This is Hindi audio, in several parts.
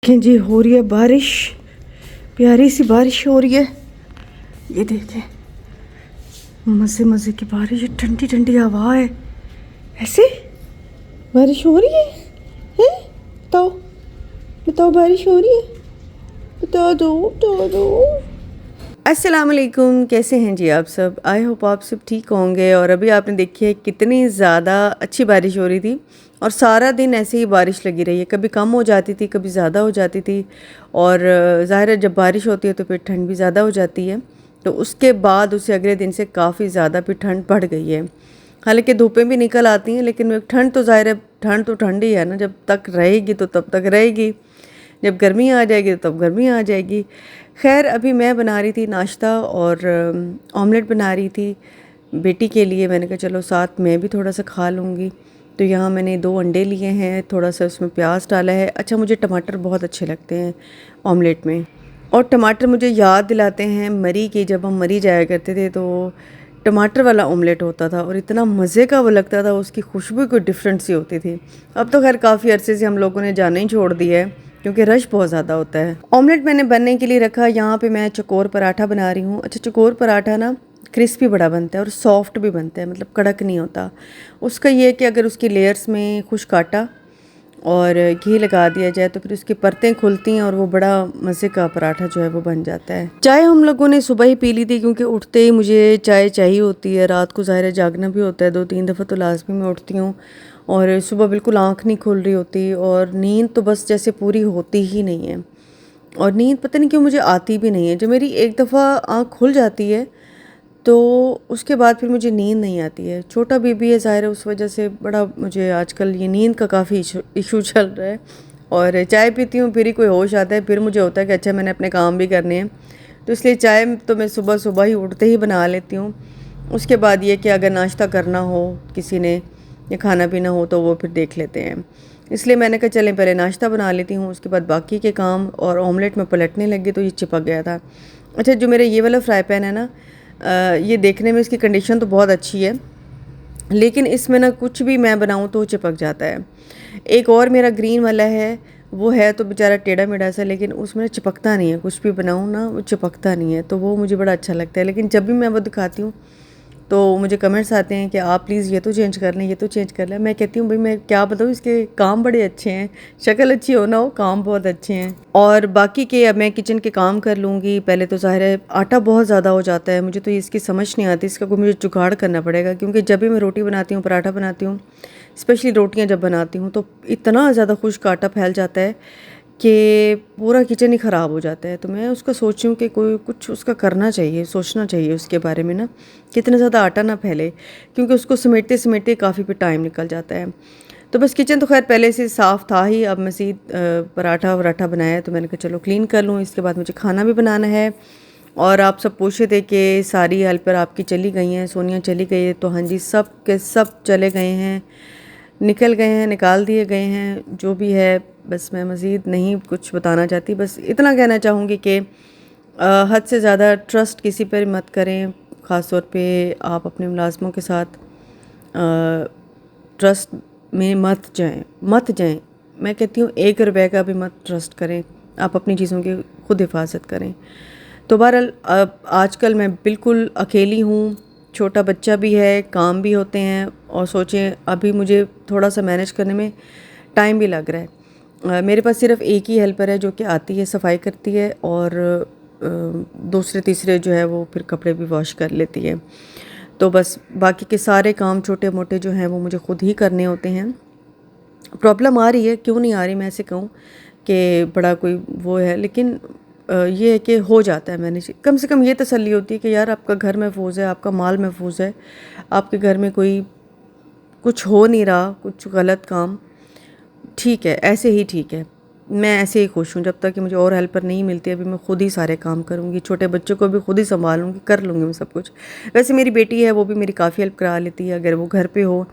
देखें जी, हो रही है बारिश, प्यारी सी बारिश हो रही है। ये देखें, मज़े मज़े की बारिश, ठंडी ठंडी हवा है। ऐसे बारिश हो रही है, हैं? बताओ बताओ, बारिश हो रही है? बता दो। अस्सलाम वालेकुम, कैसे हैं जी आप सब? आई होप आप सब ठीक होंगे। और अभी आपने देखी है कितनी ज़्यादा अच्छी बारिश हो रही थी और सारा दिन ऐसे ही बारिश लगी रही है। कभी कम हो जाती थी, कभी ज़्यादा हो जाती थी। और ज़ाहिर है जब बारिश होती है तो फिर ठंड भी ज़्यादा हो जाती है। तो उसके बाद उसे अगले दिन से काफ़ी ज़्यादा फिर ठंड बढ़ गई है। हालांकि धूपें भी निकल आती हैं, लेकिन ठंड तो ज़ाहिर है, ठंड तो ठंड ही है ना। जब तक रहेगी तो तब तक रहेगी, जब गर्मी आ जाएगी तो तब गर्मी आ जाएगी। खैर, अभी मैं बना रही थी नाश्ता और ऑमलेट बना रही थी बेटी के लिए। मैंने कहा चलो साथ मैं भी थोड़ा सा खा लूँगी। तो यहाँ मैंने 2 अंडे लिए हैं, थोड़ा सा उसमें प्याज डाला है। अच्छा, मुझे टमाटर बहुत अच्छे लगते हैं ऑमलेट में। और टमाटर मुझे याद दिलाते हैं मरी की। जब हम मरी जाया करते थे तो टमाटर वाला ऑमलेट होता था और इतना मज़े का वो लगता था, उसकी खुशबू कोई डिफरेंट सी होती थी। अब तो खैर काफ़ी अरसे से हम लोगों ने जाना ही छोड़ दिया है क्योंकि रश बहुत ज़्यादा होता है। ऑमलेट मैंने बनने के लिए रखा। यहाँ पे मैं चकोर पराठा बना रही हूँ। अच्छा, चकोर पराठा ना क्रिस्पी बड़ा बनता है और सॉफ्ट भी बनता है, मतलब कड़क नहीं होता। उसका ये है कि अगर उसकी लेयर्स में खुश्क आटा और घी लगा दिया जाए तो फिर उसकी परतें खुलती हैं और वो बड़ा मज़े का पराठा जो है वो बन जाता है। चाय हम लोगों ने सुबह ही पी ली थी क्योंकि उठते ही मुझे चाय चाहिए होती है। रात को ज़ाहिर है जागना भी होता है, 2-3 दफ़ा तो लाजमी मैं उठती हूँ और सुबह बिल्कुल आँख नहीं खुल रही होती और नींद तो बस जैसे पूरी होती ही नहीं है। और नींद पता नहीं क्यों मुझे आती भी नहीं है। जब मेरी एक दफ़ा आँख खुल जाती है तो उसके बाद फिर मुझे नींद नहीं आती है। छोटा बेबी है, ज़ाहिर है उस वजह से बड़ा मुझे आजकल ये नींद का काफ़ी इशू चल रहा है। और चाय पीती हूँ फिर ही कोई होश आता है, फिर मुझे होता है कि अच्छा मैंने अपने काम भी करने हैं। तो इसलिए चाय तो मैं सुबह सुबह ही उठते ही बना लेती हूँ। उसके बाद ये कि अगर नाश्ता करना हो किसी ने या खाना पीना हो तो वो फिर देख लेते हैं। इसलिए मैंने कहा चलें पहले नाश्ता बना लेती हूँ, उसके बाद बाकी के काम। और ऑमलेट में पलटने लगी तो ये चिपक गया था। अच्छा, जो मेरा ये वाला फ्राई पैन है ना, ये देखने में इसकी कंडीशन तो बहुत अच्छी है, लेकिन इसमें ना कुछ भी मैं बनाऊँ तो चिपक जाता है। एक और मेरा ग्रीन वाला है, वो है तो बेचारा टेढ़ा मेढ़ा सा, लेकिन उसमें चिपकता नहीं है। कुछ भी बनाऊँ ना वो चिपकता नहीं है, तो वो मुझे बड़ा अच्छा लगता है। लेकिन जब भी मैं वो दिखाती हूँ तो मुझे कमेंट्स आते हैं कि आप प्लीज़ ये तो चेंज कर लें, ये तो चेंज कर लें। मैं कहती हूँ भाई मैं क्या बताऊँ, इसके काम बड़े अच्छे हैं। शक्ल अच्छी हो ना हो, काम बहुत अच्छे हैं। और बाकी के अब मैं किचन के काम कर लूँगी। पहले तो ज़ाहिर है आटा बहुत ज़्यादा हो जाता है, मुझे तो इसकी समझ नहीं आती। इसका कोई मुझे जुगाड़ करना पड़ेगा क्योंकि जब भी मैं रोटी बनाती हूँ, पराठा बनाती हूँ, स्पेशली रोटियाँ जब बनाती हूँ तो इतना ज़्यादा खुश्क आटा फैल जाता है कि पूरा किचन ही ख़राब हो जाता है। तो मैं उसका सोची हूँ कि कोई कुछ उसका करना चाहिए, सोचना चाहिए उसके बारे में ना, कितना ज़्यादा आटा ना फैले, क्योंकि उसको समेटते समेटते काफ़ी भी टाइम निकल जाता है। तो बस किचन तो खैर पहले से साफ़ था ही। अब मज़ीद पराठा वराठा बनाया है तो मैंने कहा चलो क्लीन कर लूँ। इसके बाद मुझे खाना भी बनाना है। और आप सब पूछे थे कि सारी हेल्पर आपकी चली गई हैं, सोनिया चली गई है। तो हाँ जी, सब के सब चले गए हैं, निकल गए हैं, निकाल दिए गए हैं, जो भी है। बस मैं मज़ीद नहीं कुछ बताना चाहती, बस इतना कहना चाहूँगी कि हद से ज़्यादा ट्रस्ट किसी पर मत करें। ख़ास तौर पे आप अपने मुलाज़मों के साथ ट्रस्ट में मत जाएं। मैं कहती हूँ 1 रुपये का भी मत ट्रस्ट करें। आप अपनी चीज़ों की खुद हिफाजत करें। तो बहरहाल अब आजकल मैं बिल्कुल अकेली हूँ, छोटा बच्चा भी है, काम भी होते हैं और सोचें अभी मुझे थोड़ा सा मैनेज करने में टाइम भी लग रहा है। मेरे पास सिर्फ एक ही हेल्पर है जो कि आती है, सफाई करती है और दूसरे तीसरे जो है वो फिर कपड़े भी वॉश कर लेती है। तो बस बाकी के सारे काम छोटे मोटे जो हैं वो मुझे ख़ुद ही करने होते हैं। प्रॉब्लम आ रही है, क्यों नहीं आ रही मैं ऐसे कहूँ कि बड़ा कोई वो है, लेकिन ये है कि हो जाता है मैनेज। कम से कम ये तसल्ली होती है कि यार आपका घर महफूज है, आपका माल महफूज है, आपके घर में कोई कुछ हो नहीं रहा, कुछ गलत काम, ठीक है, ऐसे ही ठीक है। मैं ऐसे ही खुश हूँ। जब तक कि मुझे और हेल्पर नहीं मिलती, अभी मैं खुद ही सारे काम करूँगी, छोटे बच्चों को भी खुद ही संभालूँगी, कर लूँगी मैं सब कुछ। वैसे मेरी बेटी है, वो भी मेरी काफ़ी हेल्प करा लेती है, अगर वो घर पे हो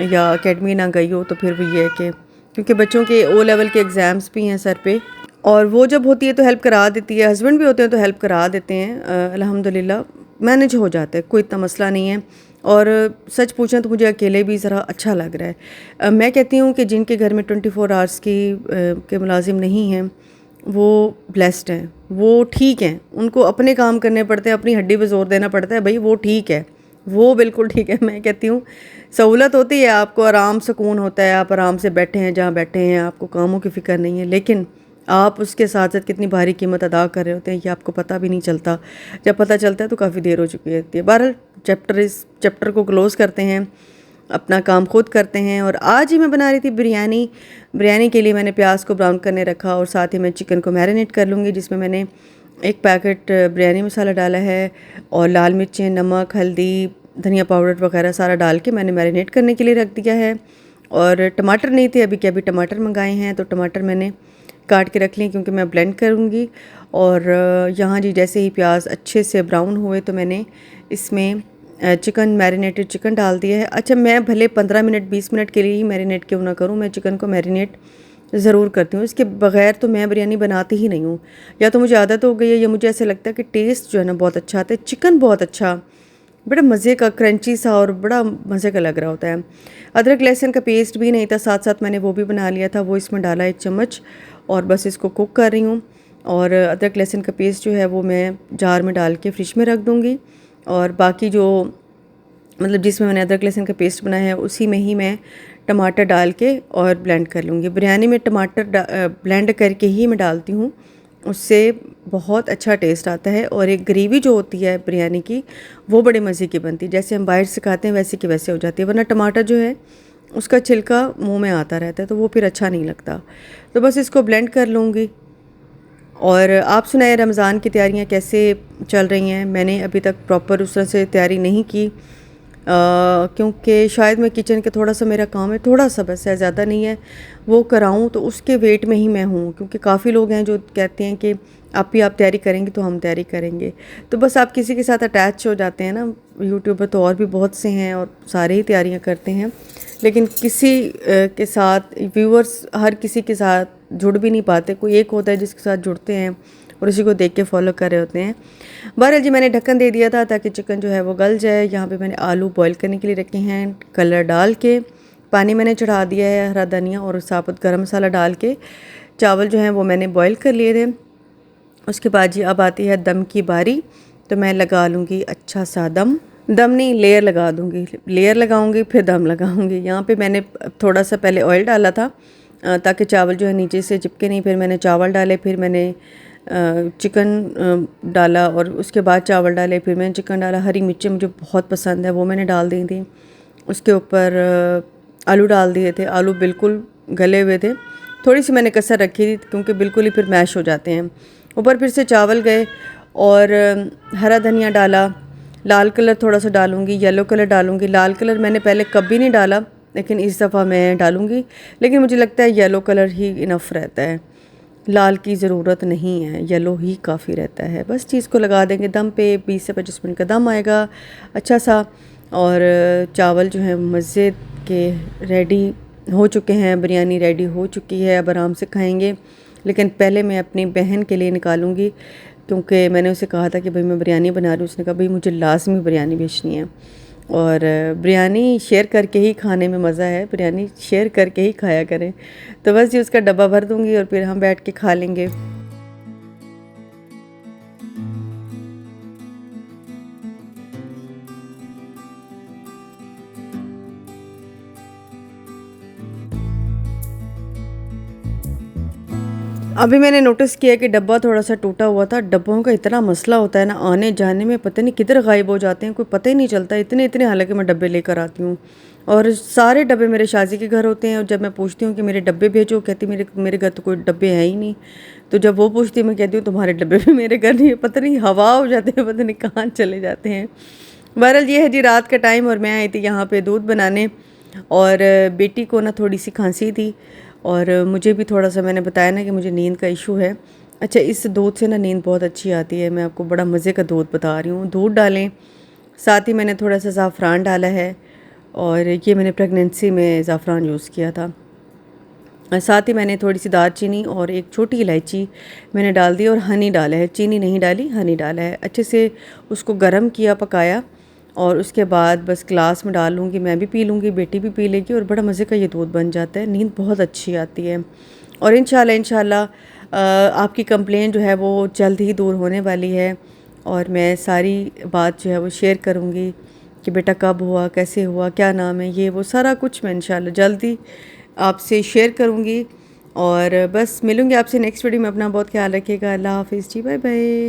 या अकेडमी ना गई हो तो फिर भी ये है कि क्योंकि बच्चों के ओ लेवल के एग्ज़ाम्स भी हैं सर पे, और वो जब होती है तो हेल्प करा देती है। हस्बैंड भी होते हैं तो हेल्प करा देते हैं। अल्हम्दुलिल्लाह मैनेज हो जाता है, कोई इतना मसला नहीं है। और सच पूछें तो मुझे अकेले भी ज़रा अच्छा लग रहा है। मैं कहती हूँ कि जिनके घर में 24 आवर्स के मुलाजिम नहीं हैं वो ब्लेस्ड हैं, वो ठीक हैं। उनको अपने काम करने पड़ते हैं, अपनी हड्डी पे जोर देना पड़ता है, भाई वो ठीक है, वो बिल्कुल ठीक है। मैं कहती हूँ सहूलत होती है, आपको आराम सुकून होता है, आप आराम से बैठे हैं जहाँ बैठे हैं, आपको कामों की फ़िक्र नहीं है, लेकिन आप उसके साथ साथ कितनी भारी कीमत अदा कर रहे होते हैं ये आपको पता भी नहीं चलता। जब पता चलता है तो काफ़ी देर हो चुकी होती है। बहरहाल इस चैप्टर को क्लोज़ करते हैं, अपना काम खुद करते हैं। और आज ही मैं बना रही थी बिरयानी। बिरयानी के लिए मैंने प्याज को ब्राउन करने रखा और साथ ही मैं चिकन को मैरिनेट कर लूँगी, जिसमें मैंने एक पैकेट बिरयानी मसाला डाला है और लाल मिर्चें, नमक, हल्दी, धनिया पाउडर वगैरह सारा डाल के मैंने मैरिनेट करने के लिए रख दिया है। और टमाटर नहीं थे अभी के अभी टमाटर मंगाए हैं, तो टमाटर मैंने काट के रख लिए क्योंकि मैं ब्लेंड करूँगी। और यहाँ जी जैसे ही प्याज अच्छे से ब्राउन हुए तो मैंने इसमें चिकन मैरिनेटेड चिकन डाल दिया है। अच्छा, मैं भले 15 मिनट 20 मिनट के लिए ही मैरिनेट क्यों ना करूँ, मैं चिकन को मैरिनेट ज़रूर करती हूँ। इसके बगैर तो मैं बिरयानी बनाती ही नहीं हूँ, या तो मुझे आदत हो गई है या मुझे ऐसा लगता है कि टेस्ट जो है ना बहुत अच्छा आता है। चिकन बहुत अच्छा, बड़ा मज़े का क्रंची सा और बड़ा मज़े का लग रहा होता है। अदरक लहसुन का पेस्ट भी नहीं था, साथ साथ मैंने वो भी बना लिया था, वो इसमें डाला 1 चम्मच और बस इसको कुक कर रही हूँ। और अदरक लहसुन का पेस्ट जो है वो मैं जार में डाल के फ्रिज में रख दूँगी, और बाकी जो मतलब जिसमें मैंने अदरक लहसुन का पेस्ट बनाया है उसी में ही मैं टमाटर डाल के और ब्लेंड कर लूँगी। बिरयानी में टमाटर ब्लेंड करके ही मैं डालती हूँ, उससे बहुत अच्छा टेस्ट आता है। और एक ग्रेवी जो होती है बिरयानी की वो बड़े मज़े की बनती है, जैसे हम बाहर से खाते हैं वैसे की वैसे हो जाती है, वरना टमाटर जो है उसका छिलका मुंह में आता रहता है तो वो फिर अच्छा नहीं लगता। तो बस इसको ब्लेंड कर लूँगी। और आप सुनाएं रमज़ान की तैयारियां कैसे चल रही हैं। मैंने अभी तक प्रॉपर उस तरह से तैयारी नहीं की, क्योंकि शायद मैं किचन के थोड़ा सा मेरा काम है, थोड़ा सा बस है, ज़्यादा नहीं है, वो कराऊं तो उसके वेट में ही मैं हूँ। क्योंकि काफ़ी लोग हैं जो कहते हैं कि आप तैयारी करेंगे तो हम तैयारी करेंगे, तो बस आप किसी के साथ अटैच हो जाते हैं ना। यूट्यूबर तो और भी बहुत से हैं और सारे ही तैयारियाँ करते हैं, लेकिन किसी के साथ व्यूअर्स हर किसी के साथ जुड़ भी नहीं पाते। कोई एक होता है जिसके साथ जुड़ते हैं और उसी को देख के फॉलो कर रहे होते हैं। बहरहाल जी मैंने ढक्कन दे दिया था ताकि चिकन जो है वो गल जाए। यहाँ पे मैंने आलू बॉईल करने के लिए रखे हैं, कलर डाल के पानी मैंने चढ़ा दिया है, हरा धनिया और साबुत गरम मसाला डाल के चावल जो हैं वो मैंने बॉईल कर लिए थे। उसके बाद जी अब आती है दम की बारी, तो मैं लगा लूँगी अच्छा सा दम नहीं, लेयर लगा दूँगी, लेयर लगाऊँगी फिर दम लगाऊँगी। यहाँ पे मैंने थोड़ा सा पहले ऑयल डाला था ताकि चावल जो है नीचे से चिपके नहीं, फिर मैंने चावल डाले, फिर मैंने चिकन डाला और उसके बाद चावल डाले, फिर मैंने चिकन डाला। हरी मिर्चें मुझे बहुत पसंद है वो मैंने डाल दी थी। उसके ऊपर आलू डाल दिए थे, आलू बिल्कुल गले हुए थे, थोड़ी सी मैंने कसर रखी थी क्योंकि बिल्कुल ही फिर मैश हो जाते हैं। ऊपर फिर से चावल गए और हरा धनिया डाला, लाल कलर थोड़ा सा डालूँगी, येलो कलर डालूँगी। लाल कलर मैंने पहले कभी नहीं डाला लेकिन इस दफ़ा मैं डालूँगी, लेकिन मुझे लगता है येलो कलर ही इनफ रहता है, लाल की ज़रूरत नहीं है, येलो ही काफ़ी रहता है। बस चीज़ को लगा देंगे दम पे, 20 से 25 मिनट का दम आएगा अच्छा सा। और चावल जो है मज़े के रेडी हो चुके हैं, बिरयानी रेडी हो चुकी है, अब आराम से खाएंगे। लेकिन पहले मैं अपनी बहन के लिए निकालूंगी क्योंकि मैंने उसे कहा था कि भाई मैं बिरयानी बना रही हूँ। उसने कहा भाई मुझे लाजमी बिरयानी भेजनी है, और बिरयानी शेयर करके ही खाने में मज़ा है, बिरयानी शेयर करके ही खाया करें। तो बस जी उसका डब्बा भर दूँगी और फिर हम बैठ के खा लेंगे। अभी मैंने नोटिस किया कि डब्बा थोड़ा सा टूटा हुआ था। डब्बों का इतना मसला होता है ना, आने जाने में पता नहीं किधर गायब हो जाते हैं, कोई पता ही नहीं चलता। इतने हालांकि मैं डब्बे लेकर आती हूँ और सारे डब्बे मेरे शाजी के घर होते हैं। और जब मैं पूछती हूँ कि मेरे डब्बे भेजो, कहती मेरे घर तो कोई डब्बे हैं ही नहीं। तो जब वो पूछती है मैं कहती हूँ तुम्हारे डब्बे भी मेरे घर नहीं है, पता नहीं हवा हो जाते हैं, पता नहीं कहाँ चले जाते हैं। बहरहाल ये है जी रात का टाइम और मैं आई थी यहाँ पे दूध बनाने, और बेटी को ना थोड़ी सी खांसी थी और मुझे भी थोड़ा सा, मैंने बताया ना कि मुझे नींद का इशू है। अच्छा, इस दूध से ना नींद बहुत अच्छी आती है। मैं आपको बड़ा मज़े का दूध बता रही हूँ। दूध डालें, साथ ही मैंने थोड़ा सा ज़ाफ़रान डाला है, और ये मैंने प्रेगनेंसी में ज़ाफ़रान यूज़ किया था। साथ ही मैंने थोड़ी सी दालचीनी और एक छोटी इलायची मैंने डाल दी और हनी डाला है, चीनी नहीं डाली, हनी डाला है। अच्छे से उसको गर्म किया, पकाया, और उसके बाद बस ग्लास में डाल लूँगी, मैं भी पी लूँगी, बेटी भी पी लेगी और बड़ा मज़े का ये दूध बन जाता है। नींद बहुत अच्छी आती है और इंशाल्लाह आपकी कंप्लेंट जो है वो जल्द ही दूर होने वाली है और मैं सारी बात जो है वो शेयर करूँगी कि बेटा कब हुआ, कैसे हुआ, क्या नाम है, ये वो सारा कुछ मैं इंशाल्लाह जल्दी आपसे शेयर करूँगी। और बस मिलूँगी आपसे नेक्स्ट वीडियो में। अपना बहुत ख्याल रखिएगा। अल्लाह हाफ़िज़ जी, बाय बाय।